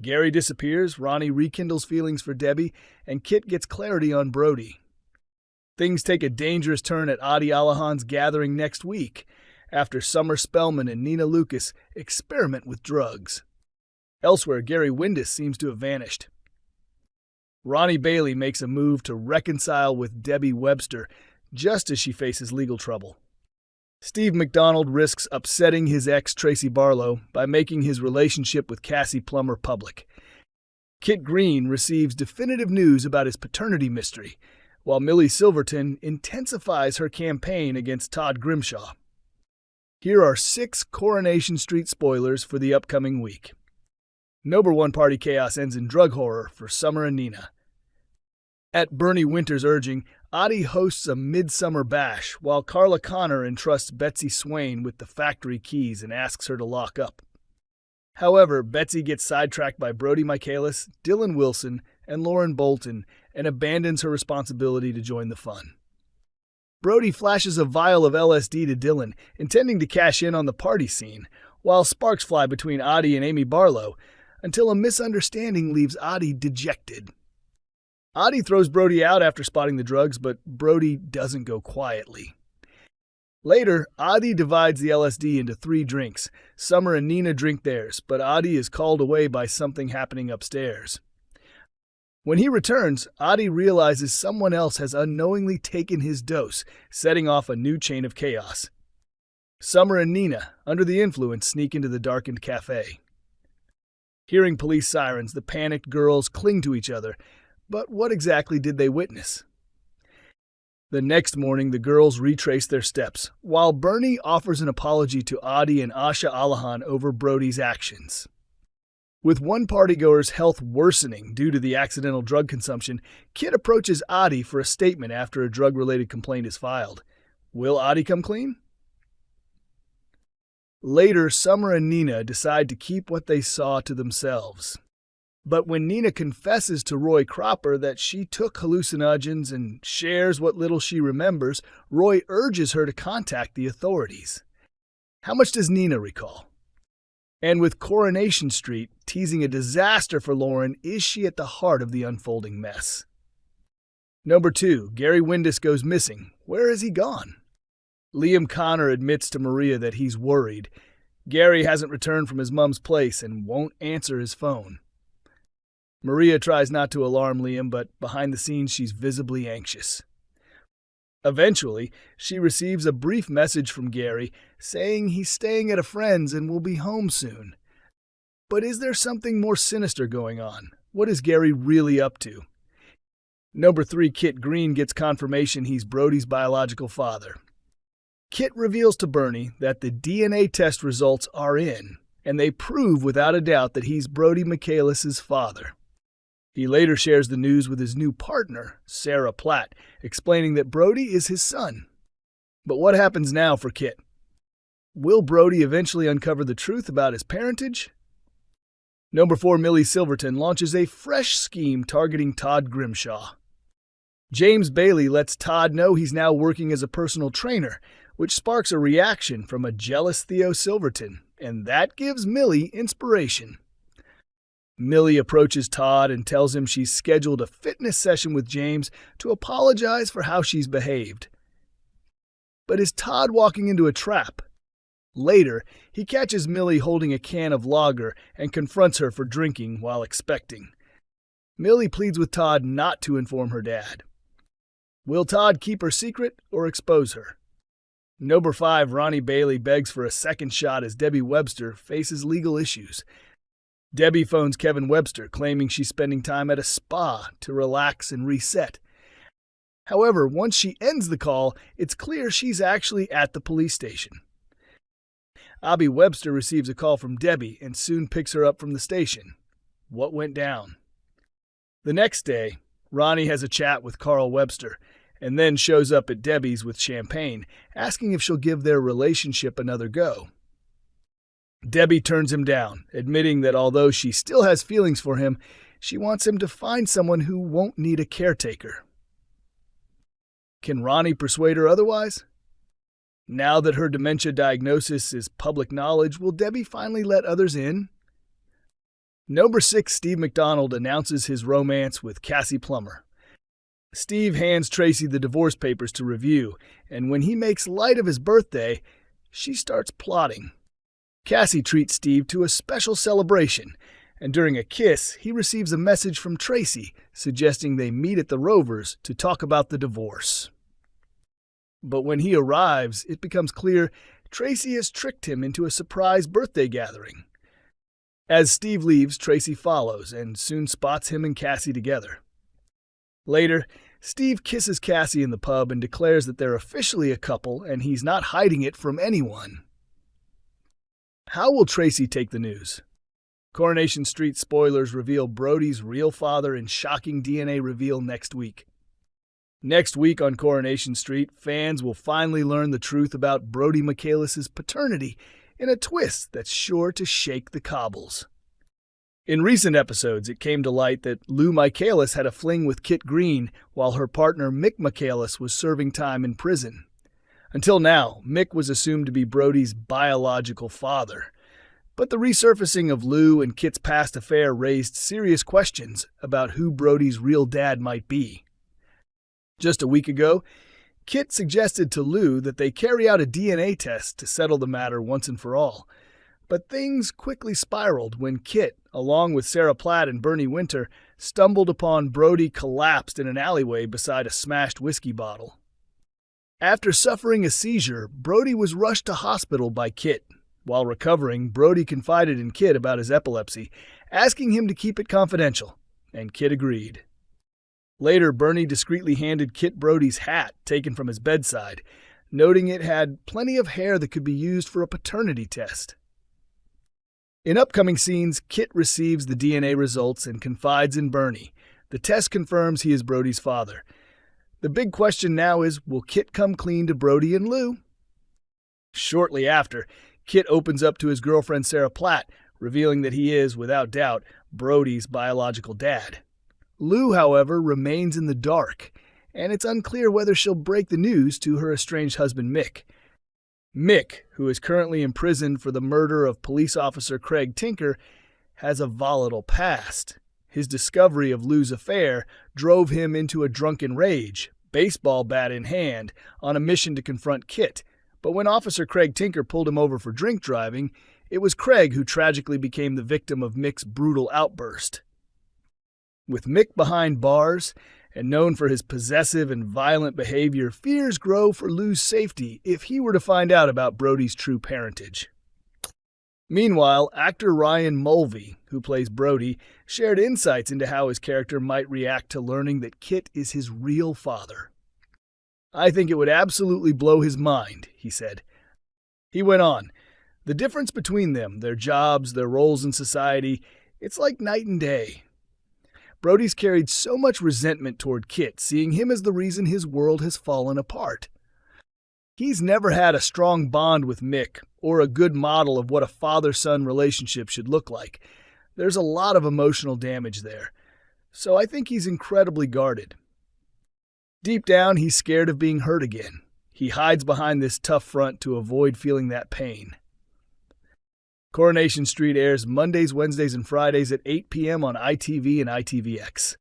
Gary disappears, Ronnie rekindles feelings for Debbie, and Kit gets clarity on Brody. Things take a dangerous turn at Aadi Allahan's gathering next week, after Summer Spellman and Nina Lucas experiment with drugs. Elsewhere, Gary Windass seems to have vanished. Ronnie Bailey makes a move to reconcile with Debbie Webster just as she faces legal trouble. Steve McDonald risks upsetting his ex Tracy Barlow by making his relationship with Cassie Plummer public. Kit Green receives definitive news about his paternity mystery, while Millie Silverton intensifies her campaign against Todd Grimshaw. Here are 6 Coronation Street spoilers for the upcoming week. Number 1 party chaos ends in drug horror for Summer and Nina. At Bernie Winter's urging, Aadi hosts a midsummer bash, while Carla Connor entrusts Betsy Swain with the factory keys and asks her to lock up. However, Betsy gets sidetracked by Brody Michaelis, Dylan Wilson, and Lauren Bolton, and abandons her responsibility to join the fun. Brody flashes a vial of LSD to Dylan, intending to cash in on the party scene, while sparks fly between Aadi and Amy Barlow, until a misunderstanding leaves Aadi dejected. Aadi throws Brody out after spotting the drugs, but Brody doesn't go quietly. Later, Aadi divides the LSD into 3 drinks. Summer and Nina drink theirs, but Aadi is called away by something happening upstairs. When he returns, Aadi realizes someone else has unknowingly taken his dose, setting off a new chain of chaos. Summer and Nina, under the influence, sneak into the darkened cafe. Hearing police sirens, the panicked girls cling to each other. But what exactly did they witness? The next morning, the girls retrace their steps, while Bernie offers an apology to Aadi and Asha Allahan over Brody's actions. With one partygoer's health worsening due to the accidental drug consumption, Kit approaches Aadi for a statement after a drug-related complaint is filed. Will Aadi come clean? Later, Summer and Nina decide to keep what they saw to themselves. But when Nina confesses to Roy Cropper that she took hallucinogens and shares what little she remembers, Roy urges her to contact the authorities. How much does Nina recall? And with Coronation Street teasing a disaster for Lauren, is she at the heart of the unfolding mess? Number 2, Gary Windass goes missing. Where has he gone? Liam Connor admits to Maria that he's worried. Gary hasn't returned from his mom's place and won't answer his phone. Maria tries not to alarm Liam, but behind the scenes she's visibly anxious. Eventually, she receives a brief message from Gary saying he's staying at a friend's and will be home soon. But is there something more sinister going on? What is Gary really up to? Number 3, Kit Green gets confirmation he's Brody's biological father. Kit reveals to Bernie that the DNA test results are in, and they prove without a doubt that he's Brody Michaelis' father. He later shares the news with his new partner, Sarah Platt, explaining that Brody is his son. But what happens now for Kit? Will Brody eventually uncover the truth about his parentage? Number 4, Millie Silverton launches a fresh scheme targeting Todd Grimshaw. James Bailey lets Todd know he's now working as a personal trainer, which sparks a reaction from a jealous Theo Silverton, and that gives Millie inspiration. Millie approaches Todd and tells him she's scheduled a fitness session with James to apologize for how she's behaved. But is Todd walking into a trap? Later, he catches Millie holding a can of lager and confronts her for drinking while expecting. Millie pleads with Todd not to inform her dad. Will Todd keep her secret or expose her? Number 5, Ronnie Bailey begs for a second shot as Debbie Webster faces legal issues. Debbie phones Kevin Webster, claiming she's spending time at a spa to relax and reset. However, once she ends the call, it's clear she's actually at the police station. Aadi Webster receives a call from Debbie and soon picks her up from the station. What went down? The next day, Ronnie has a chat with Carl Webster, and then shows up at Debbie's with champagne, asking if she'll give their relationship another go. Debbie turns him down, admitting that although she still has feelings for him, she wants him to find someone who won't need a caretaker. Can Ronnie persuade her otherwise? Now that her dementia diagnosis is public knowledge, will Debbie finally let others in? Number 6, Steve McDonald announces his romance with Cassie Plummer. Steve hands Tracy the divorce papers to review, and when he makes light of his birthday, she starts plotting. Cassie treats Steve to a special celebration, and during a kiss, he receives a message from Tracy suggesting they meet at the Rovers to talk about the divorce. But when he arrives, it becomes clear Tracy has tricked him into a surprise birthday gathering. As Steve leaves, Tracy follows and soon spots him and Cassie together. Later, Steve kisses Cassie in the pub and declares that they're officially a couple and he's not hiding it from anyone. How will Tracy take the news? Coronation Street spoilers reveal Brody's real father in shocking DNA reveal next week. Next week on Coronation Street, fans will finally learn the truth about Brody Michaelis' paternity in a twist that's sure to shake the cobbles. In recent episodes, it came to light that Lou Michaelis had a fling with Kit Green while her partner Mick Michaelis was serving time in prison. Until now, Mick was assumed to be Brody's biological father. But the resurfacing of Lou and Kit's past affair raised serious questions about who Brody's real dad might be. Just a week ago, Kit suggested to Lou that they carry out a DNA test to settle the matter once and for all. But things quickly spiraled when Kit, along with Sarah Platt and Bernie Winter, stumbled upon Brody collapsed in an alleyway beside a smashed whiskey bottle. After suffering a seizure, Brody was rushed to hospital by Kit. While recovering, Brody confided in Kit about his epilepsy, asking him to keep it confidential, and Kit agreed. Later, Bernie discreetly handed Kit Brody's hat, taken from his bedside, noting it had plenty of hair that could be used for a paternity test. In upcoming scenes, Kit receives the DNA results and confides in Bernie. The test confirms he is Brody's father. The big question now is, will Kit come clean to Brody and Lou? Shortly after, Kit opens up to his girlfriend Sarah Platt, revealing that he is, without doubt, Brody's biological dad. Lou, however, remains in the dark, and it's unclear whether she'll break the news to her estranged husband Mick. Mick, who is currently imprisoned for the murder of police officer Craig Tinker, has a volatile past. His discovery of Lou's affair drove him into a drunken rage, baseball bat in hand, on a mission to confront Kit. But when Officer Craig Tinker pulled him over for drink driving, it was Craig who tragically became the victim of Mick's brutal outburst. With Mick behind bars, and known for his possessive and violent behavior, fears grow for Lou's safety if he were to find out about Brody's true parentage. Meanwhile, actor Ryan Mulvey, who plays Brody, shared insights into how his character might react to learning that Kit is his real father. "I think it would absolutely blow his mind," he said. He went on, "The difference between them, their jobs, their roles in society, it's like night and day. Brody's carried so much resentment toward Kit, seeing him as the reason his world has fallen apart. He's never had a strong bond with Mick, or a good model of what a father-son relationship should look like. There's a lot of emotional damage there. So I think he's incredibly guarded. Deep down, he's scared of being hurt again. He hides behind this tough front to avoid feeling that pain." Coronation Street airs Mondays, Wednesdays, and Fridays at 8 p.m. on ITV and ITVX.